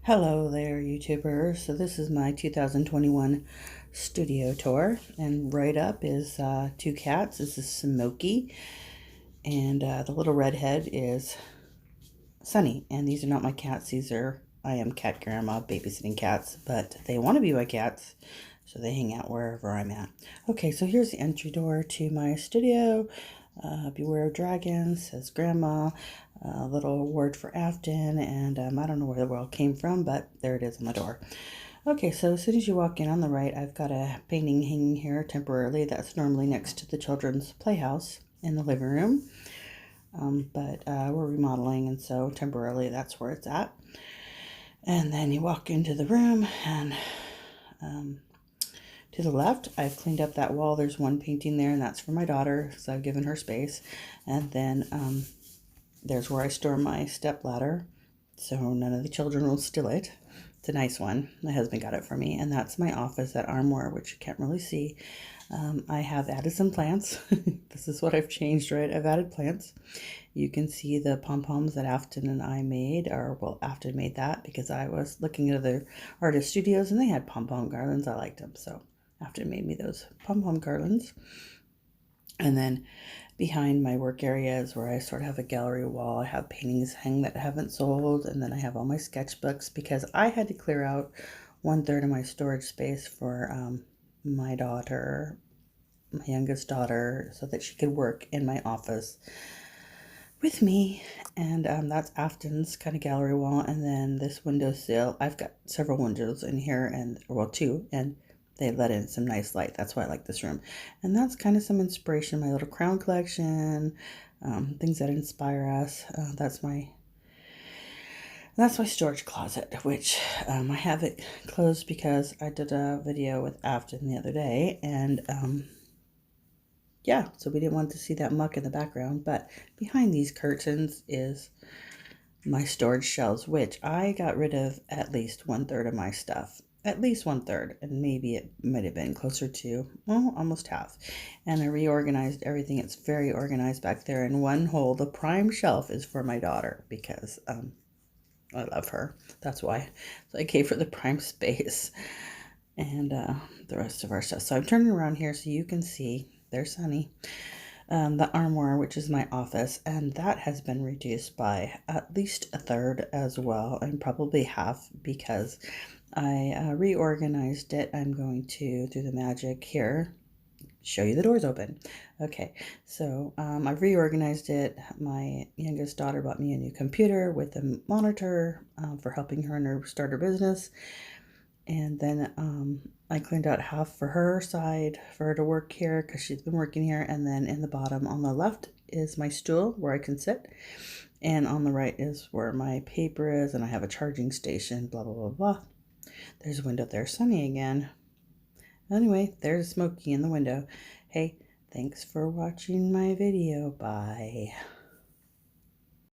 Hello there, YouTubers. So this is my 2021 studio tour, and right up is two cats. This is Smokey, and the little redhead is Sunny. And these are not my cats. I am cat grandma babysitting cats, but they want to be my cats, so they hang out wherever I'm at. Okay, so here's the entry door to my studio. Beware of dragons, says grandma. A little word for Afton, and I don't know where the world came from, but there it is on the door. Okay, so as soon as you walk in on the right, I've got a painting hanging here temporarily. That's normally next to the children's playhouse in the living room, but we're remodeling, and so temporarily that's where it's at. And then you walk into the room, and to the left, I've cleaned up that wall. There's one painting there, and that's for my daughter, so I've given her space. And then there's where I store my step ladder, so none of the children will steal it. It's a nice one. My husband got it for me. And that's my office, that armoire, which you can't really see. I have added some plants. This is what I've changed, right? I've added plants. You can see the pom-poms that Afton and I made, or well, Afton made that because I was looking at other artist studios and they had pom-pom garlands. I liked them, so Afton made me those pom-pom garlands. And then behind my work area is where I sort of have a gallery wall. I have paintings hanging that I haven't sold, and then I have all my sketchbooks because I had to clear out 1/3 of my storage space for my daughter, my youngest daughter, so that she could work in my office with me. And that's Afton's kind of gallery wall. And then this windowsill, I've got several windows in here, and well, two, and they let in some nice light. That's why I like this room. And that's kind of some inspiration, my little crown collection, things that inspire us. That's my storage closet, which I have it closed because I did a video with Afton the other day, and yeah, so we didn't want to see that muck in the background. But behind these curtains is my storage shelves, which I got rid of at least 1/3 of my stuff. At least 1/3, and maybe it might have been closer to, well, almost half. And I reorganized everything. It's very organized back there in one hole. The prime shelf is for my daughter because I love her. That's why. So I gave her the prime space and the rest of our stuff. So I'm turning around here so you can see. There's Sunny. The armoire, which is my office, and that has been reduced by at least 1/3 as well, and probably half because I reorganized it. I'm going to, through the magic here, show you the doors open. Okay, so I've reorganized it. My youngest daughter bought me a new computer with a monitor for helping her in her start her business. And then I cleaned out half for her side for her to work here because she's been working here. And then in the bottom on the left is my stool where I can sit. And on the right is where my paper is. And I have a charging station, blah, blah, blah, blah. There's a window there, Sunny again. Anyway, there's Smokey in the window. Hey, thanks for watching my video. Bye.